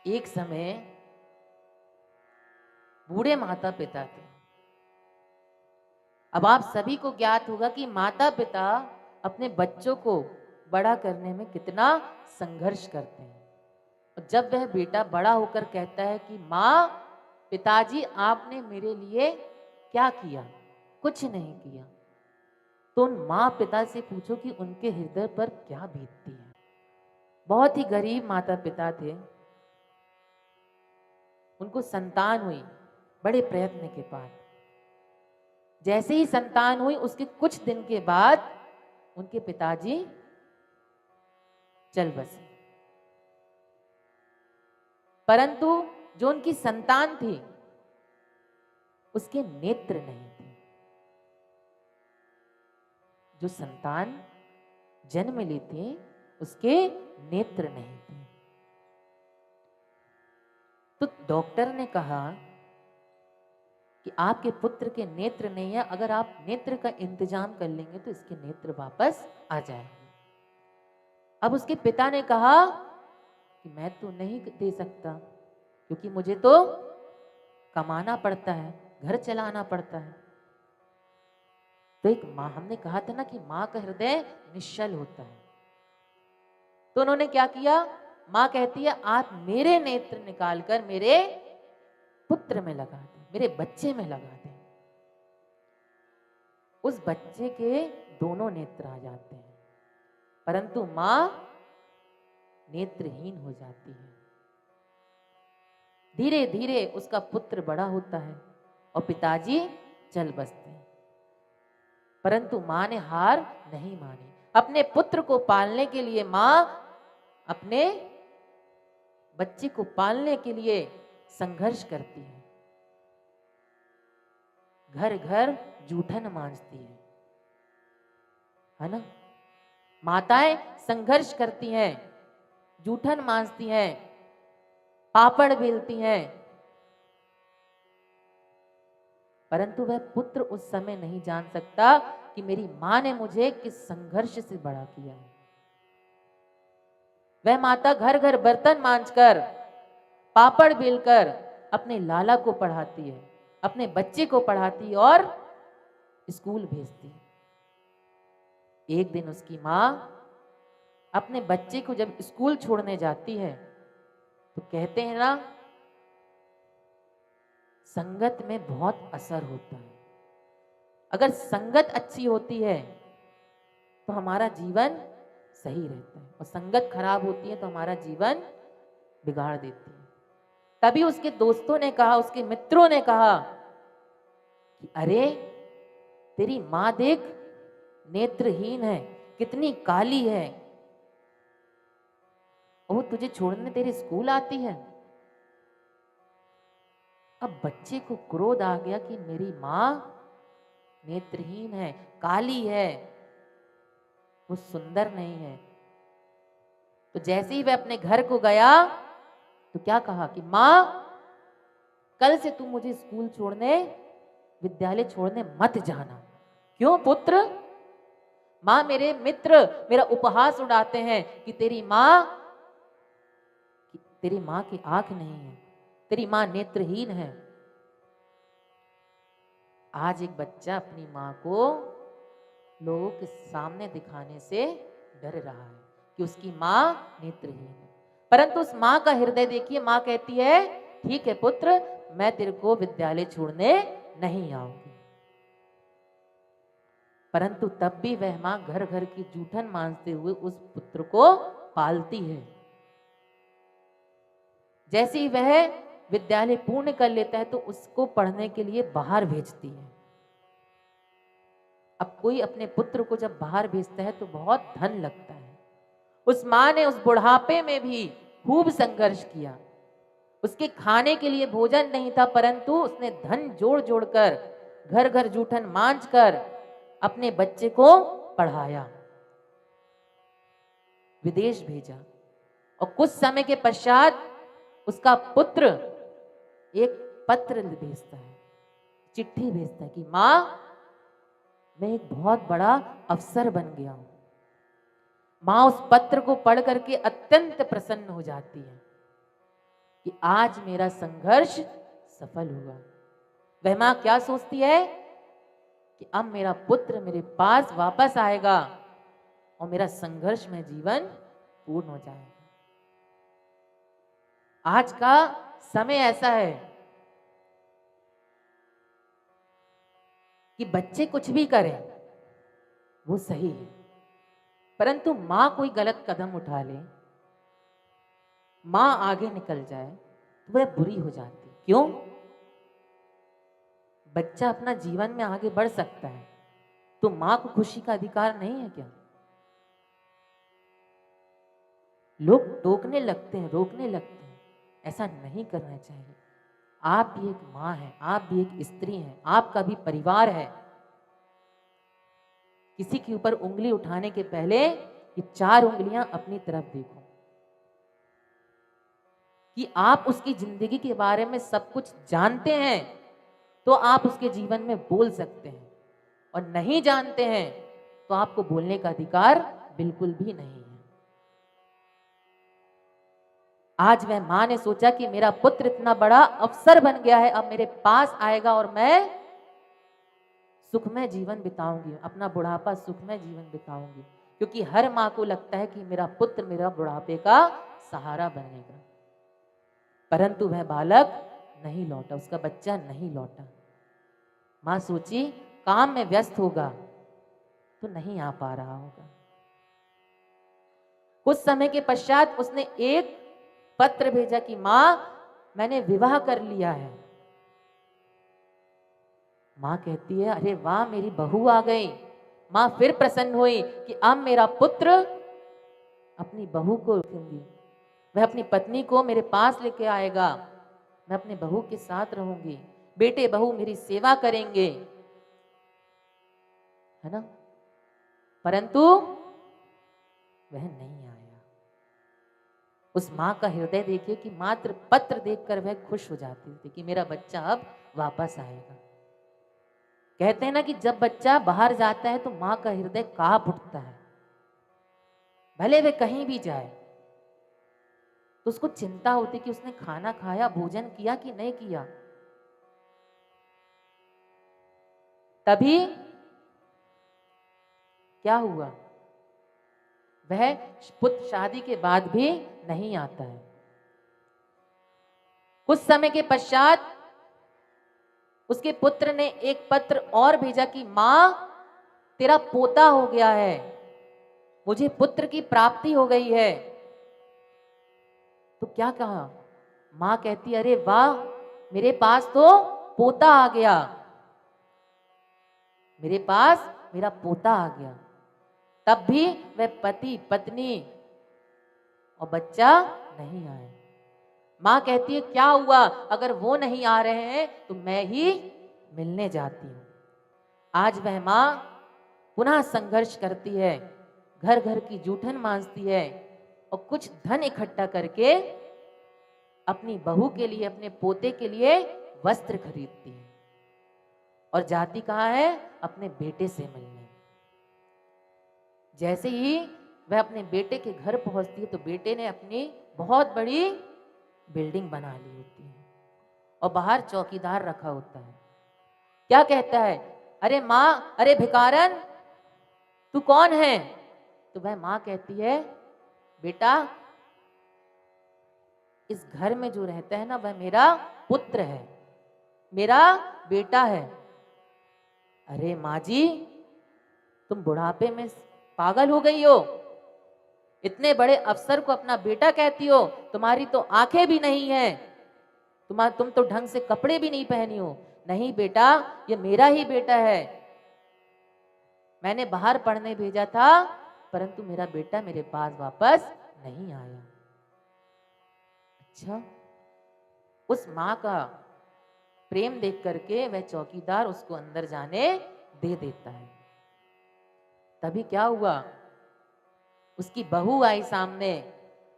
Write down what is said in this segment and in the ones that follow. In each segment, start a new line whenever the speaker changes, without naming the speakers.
एक समय बूढ़े माता पिता थे। अब आप सभी को ज्ञात होगा कि माता पिता अपने बच्चों को बड़ा करने में कितना संघर्ष करते हैं। और जब वह बेटा बड़ा होकर कहता है कि माँ, पिताजी आपने मेरे लिए क्या किया? कुछ नहीं किया। तो उन माँ पिता से पूछो कि उनके हृदय पर क्या बीतती है। बहुत ही गरीब माता पिता थे। उनको संतान हुई बड़े प्रयत्न के बाद। जैसे ही संतान हुई उसके कुछ दिन के बाद उनके पिताजी चल बसे। परंतु जो उनकी संतान थी उसके नेत्र नहीं थे। जो संतान जन्म ली थी उसके नेत्र नहीं थे। तो डॉक्टर ने कहा कि आपके पुत्र के नेत्र नहीं है, अगर आप नेत्र का इंतजाम कर लेंगे तो इसके नेत्र वापस आ जाएंगे। अब उसके पिता ने कहा कि मैं तो नहीं दे सकता, क्योंकि मुझे तो कमाना पड़ता है, घर चलाना पड़ता है। तो एक माँ, हमने कहा था ना कि माँ का हृदय निश्चल होता है। तो उन्होंने क्या किया? माँ कहती है आप मेरे नेत्र निकालकर मेरे पुत्र में लगा दें, मेरे बच्चे में लगा दें। उस बच्चे के दोनों नेत्र आ जाते हैं, परंतु माँ नेत्रहीन हो जाती है। धीरे धीरे उसका पुत्र बड़ा होता है और पिताजी चल बसते हैं। परंतु माँ ने हार नहीं मानी। अपने पुत्र को पालने के लिए माँ अपने बच्चे को पालने के लिए संघर्ष करती है। घर घर जूठन मांजती है ना? माताएं संघर्ष करती हैं, जूठन मांजती हैं, पापड़ बेलती हैं, परंतु वह पुत्र उस समय नहीं जान सकता कि मेरी मां ने मुझे किस संघर्ष से बड़ा किया है। वह माता घर घर बर्तन मांजकर, पापड़ बेलकर अपने लाला को पढ़ाती है, अपने बच्चे को पढ़ाती और स्कूल भेजती है। एक दिन उसकी मां अपने बच्चे को जब स्कूल छोड़ने जाती है तो कहते हैं ना, संगत में बहुत असर होता है। अगर संगत अच्छी होती है तो हमारा जीवन सही रहता है, और संगत खराब होती है तो हमारा जीवन बिगाड़ देती है। तभी उसके दोस्तों ने कहा, उसके मित्रों ने कहा कि अरे तेरी मां देख, नेत्रहीन है, कितनी काली है, वो तुझे छोड़ने तेरे स्कूल आती है। अब बच्चे को क्रोध आ गया कि मेरी मां नेत्रहीन है, काली है, वो सुंदर नहीं है। तो जैसे ही वह अपने घर को गया तो क्या कहा कि मां, कल से तू मुझे स्कूल छोड़ने, विद्यालय छोड़ने मत जाना। क्यों पुत्र? मां, मेरे मित्र मेरा उपहास उड़ाते हैं कि तेरी मां की आंख नहीं है, तेरी मां नेत्रहीन है। आज एक बच्चा अपनी मां को लोगों के सामने दिखाने से डर रहा है कि उसकी मां नेत्रहीन है। परंतु उस मां का हृदय देखिए, मां कहती है ठीक है पुत्र, मैं तेरे को विद्यालय छोड़ने नहीं आऊंगी। परंतु तब भी वह मां घर घर की जूठन मांजते हुए उस पुत्र को पालती है। जैसे ही वह विद्यालय पूर्ण कर लेता है तो उसको पढ़ने के लिए बाहर भेजती है। अब कोई अपने पुत्र को जब बाहर भेजता है तो बहुत धन लगता है। उस मां ने उस बुढ़ापे में भी खूब संघर्ष किया। उसके खाने के लिए भोजन नहीं था, परंतु उसने धन जोड़ जोड़कर, घर घर जूठन मांझ कर अपने बच्चे को पढ़ाया, विदेश भेजा। और कुछ समय के पश्चात उसका पुत्र एक पत्र भेजता है, चिट्ठी भेजता है कि मां, मैं एक बहुत बड़ा अफसर बन गया हूं। मां उस पत्र को पढ़ करके अत्यंत प्रसन्न हो जाती है। कि आज मेरा संघर्ष सफल हुआ। वह मां क्या सोचती है कि अब मेरा पुत्र मेरे पास वापस आएगा और मेरा संघर्ष में जीवन पूर्ण हो जाएगा। आज का समय ऐसा है कि बच्चे कुछ भी करें वो सही है, परंतु मां कोई गलत कदम उठा ले, मां आगे निकल जाए तो वह बुरी हो जाती। क्यों? बच्चा अपना जीवन में आगे बढ़ सकता है, तो मां को खुशी का अधिकार नहीं है क्या? लोग टोकने लगते हैं, रोकने लगते हैं, ऐसा नहीं करना चाहिए। आप भी एक मां हैं, आप भी एक स्त्री हैं, आपका भी परिवार है। किसी के ऊपर उंगली उठाने के पहले ये 4 उंगलियां अपनी तरफ देखो कि आप उसकी जिंदगी के बारे में सब कुछ जानते हैं तो आप उसके जीवन में बोल सकते हैं, और नहीं जानते हैं तो आपको बोलने का अधिकार बिल्कुल भी नहीं है। आज वह मां ने सोचा कि मेरा पुत्र इतना बड़ा अफसर बन गया है, अब मेरे पास आएगा और मैं सुखमय जीवन बिताऊंगी, अपना बुढ़ापा सुखमय जीवन बिताऊंगी। क्योंकि हर मां को लगता है कि मेरा पुत्र मेरा बुढ़ापे का सहारा बनेगा। परंतु वह बालक नहीं लौटा, उसका बच्चा नहीं लौटा। मां सोची काम में व्यस्त होगा तो नहीं आ पा रहा होगा। कुछ समय के पश्चात उसने एक पत्र भेजा कि मां मैंने विवाह कर लिया है। मां कहती है अरे वाह मेरी बहू आ गई। मां फिर प्रसन्न हुई कि अब मेरा पुत्र अपनी बहू को रखूंगी, वह अपनी पत्नी को मेरे पास लेके आएगा, मैं अपने बहू के साथ रहूंगी, बेटे बहू मेरी सेवा करेंगे, है ना। परंतु वह नहीं आया। उस मां का हृदय देखिए कि मात्र पत्र देखकर वह खुश हो जाती थी कि मेरा बच्चा अब वापस आएगा। कहते हैं ना कि जब बच्चा बाहर जाता है तो मां का हृदय कांप उठता है, भले वे कहीं भी जाए तो उसको चिंता होती कि उसने खाना खाया, भोजन किया कि नहीं किया। तभी क्या हुआ, वह पुत्र शादी के बाद भी नहीं आता है। कुछ समय के पश्चात उसके पुत्र ने एक पत्र और भेजा कि मां तेरा पोता हो गया है, मुझे पुत्र की प्राप्ति हो गई है। तो क्या कहा, मां कहती अरे वाह मेरे पास तो पोता आ गया, मेरे पास मेरा पोता आ गया। तब भी वह पति पत्नी और बच्चा नहीं आए। मां कहती है क्या हुआ, अगर वो नहीं आ रहे हैं तो मैं ही मिलने जाती हूं। आज वह मां पुनः संघर्ष करती है, घर घर की जूठन मांजती है और कुछ धन इकट्ठा करके अपनी बहू के लिए, अपने पोते के लिए वस्त्र खरीदती है और जाती कहां है, अपने बेटे से मिलने। जैसे ही वह अपने बेटे के घर पहुंचती है तो बेटे ने अपनी बहुत बड़ी बिल्डिंग बना ली होती है और बाहर चौकीदार रखा होता है। क्या कहता है, अरे मां, अरे भिकारन तू कौन है? तो वह मां कहती है बेटा इस घर में जो रहता है ना वह मेरा पुत्र है, मेरा बेटा है। अरे माँ जी तुम बुढ़ापे में पागल हो गई हो, इतने बड़े अफसर को अपना बेटा कहती हो, तुम्हारी तो आंखें भी नहीं है, तुम तो ढंग से कपड़े भी नहीं पहनी हो। नहीं बेटा ये मेरा ही बेटा है, मैंने बाहर पढ़ने भेजा था परंतु मेरा बेटा मेरे पास वापस नहीं आया। अच्छा, उस मां का प्रेम देख करके वह चौकीदार उसको अंदर जाने दे देता है। तभी क्या हुआ, उसकी बहू आई सामने।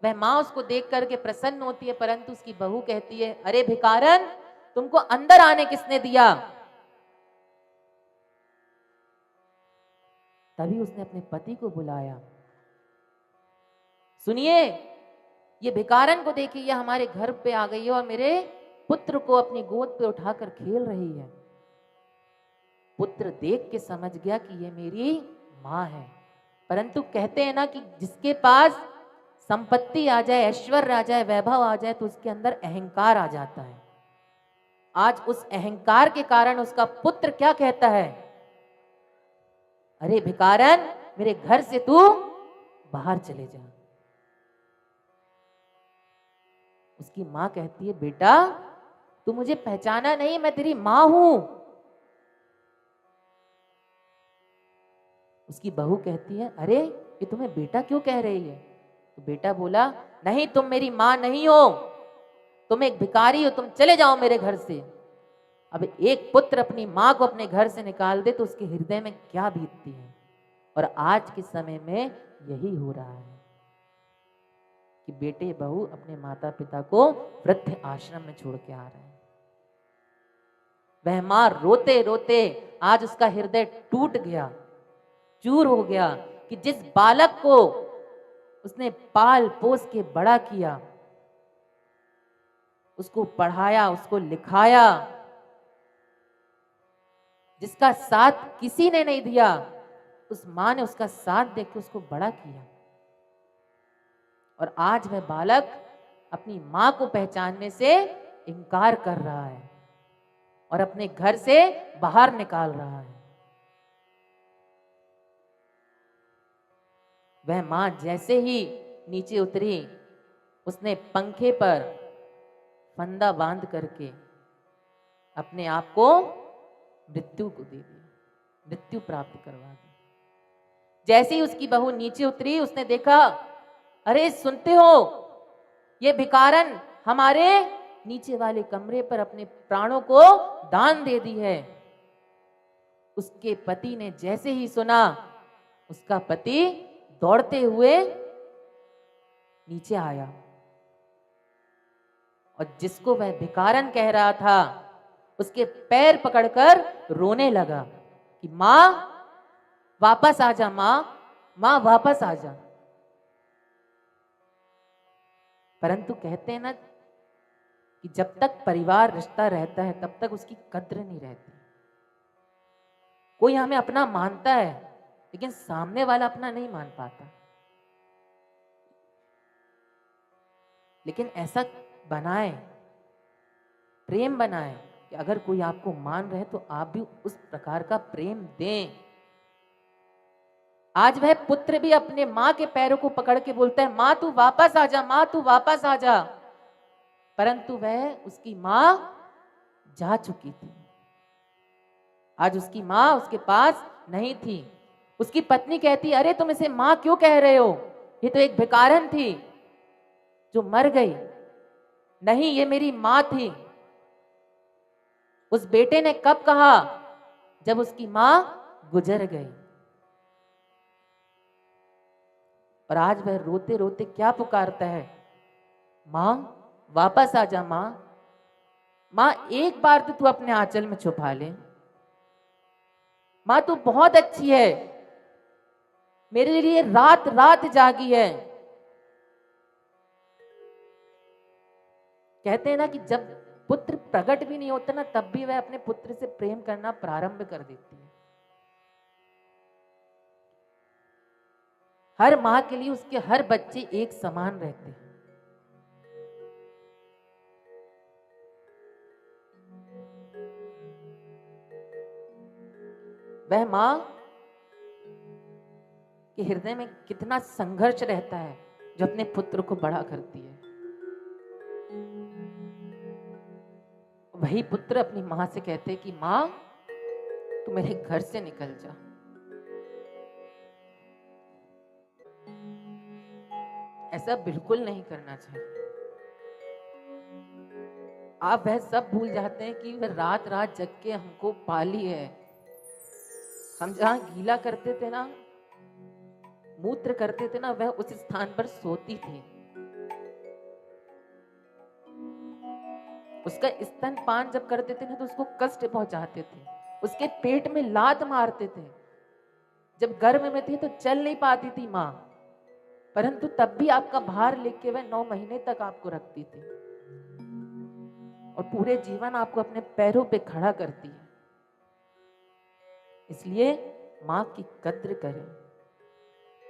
वह मां उसको देख करके प्रसन्न होती है, परंतु उसकी बहू कहती है अरे भिकारन तुमको अंदर आने किसने दिया? तभी उसने अपने पति को बुलाया। सुनिए ये भिखारन को देखिए, ये हमारे घर पे आ गई है और मेरे पुत्र को अपनी गोद पे उठाकर खेल रही है। पुत्र देख के समझ गया कि ये मेरी माँ है। परंतु कहते हैं ना कि जिसके पास संपत्ति आ जाए, ऐश्वर्य आ जाए, वैभव आ जाए, तो उसके अंदर अहंकार आ जाता है। आज उस अहंकार के कारण उसका पुत्र क्या कहता है, अरे भिखारन, मेरे घर से तू बाहर चले जा। उसकी मां कहती है, बेटा तू मुझे पहचाना नहीं, मैं तेरी मां हूं। उसकी बहू कहती है, अरे ये तुम्हें बेटा क्यों कह रही है? तो बेटा बोला, नहीं तुम मेरी मां नहीं हो, तुम एक भिखारी हो, तुम चले जाओ मेरे घर से। अब एक पुत्र अपनी मां को अपने घर से निकाल दे तो उसके हृदय में क्या बीतती है। और आज के समय में यही हो रहा है कि बेटे बहू अपने माता पिता को वृद्ध आश्रम में छोड़ के आ रहे हैं। वह मां रोते रोते आज उसका हृदय टूट गया, चूर हो गया कि जिस बालक को उसने पाल पोस के बड़ा किया, उसको पढ़ाया, उसको लिखाया, जिसका साथ किसी ने नहीं दिया, उस मां ने उसका साथ देकर उसको बड़ा किया। और आज वह बालक अपनी मां को पहचानने से इनकार कर रहा है और अपने घर से बाहर निकाल रहा है। वह मां जैसे ही नीचे उतरी, उसने पंखे पर फंदा बांध करके अपने आप को मृत्यु को दे दिया, मृत्यु प्राप्त करवा दी। जैसे ही उसकी बहू नीचे उतरी, उसने देखा, अरे सुनते हो, ये भिखारन हमारे नीचे वाले कमरे पर अपने प्राणों को दान दे दी है। उसके पति ने जैसे ही सुना, उसका पति दौड़ते हुए नीचे आया और जिसको वह भिखारन कह रहा था, उसके पैर पकड़कर रोने लगा कि मां वापस आ जा, मां वापस आ जा। परंतु कहते हैं ना कि जब तक परिवार रिश्ता रहता है तब तक उसकी कद्र नहीं रहती। कोई हमें अपना मानता है लेकिन सामने वाला अपना नहीं मान पाता। लेकिन ऐसा बनाए, प्रेम बनाए कि अगर कोई आपको मान रहे तो आप भी उस प्रकार का प्रेम दें। आज वह पुत्र भी अपने मां के पैरों को पकड़ के बोलता है, मां तू वापस आ जा, मां तू वापस आ जा। परंतु वह उसकी मां जा चुकी थी। आज उसकी मां उसके पास नहीं थी। उसकी पत्नी कहती, अरे तुम इसे मां क्यों कह रहे हो? ये तो एक भिखारन थी जो मर गई। नहीं, ये मेरी मां थी। उस बेटे ने कब कहा? जब उसकी मां गुजर गई। और आज वह रोते रोते क्या पुकारता है? मां वापस आ जा, मां एक बार तो तू अपने आंचल में छुपा ले। मां तू बहुत अच्छी है, मेरे लिए रात रात जागी है। कहते हैं ना कि जब पुत्र प्रकट भी नहीं होता ना, तब भी वह अपने पुत्र से प्रेम करना प्रारंभ कर देती है। हर मां के लिए उसके हर बच्चे एक समान रहते हैं। वह मां के हृदय में कितना संघर्ष रहता है जो अपने पुत्र को बड़ा करती है। वही पुत्र अपनी मां से कहते हैं कि मां तू मेरे घर से निकल जा। ऐसा बिल्कुल नहीं करना चाहिए। आप वह सब भूल जाते हैं कि वह रात रात जग के हमको पाली है। हम जहां गीला करते थे ना, मूत्र करते थे ना, वह उस स्थान पर सोती थी। उसका स्तनपान जब करते थे ना तो उसको कष्ट पहुंचाते थे, उसके पेट में लात मारते थे। जब गर्भ में थी तो चल नहीं पाती थी मां, परंतु तब भी आपका भार लेके वह 9 महीने तक आपको रखती थी और पूरे जीवन आपको अपने पैरों पे खड़ा करती है। इसलिए माँ की कद्र करें।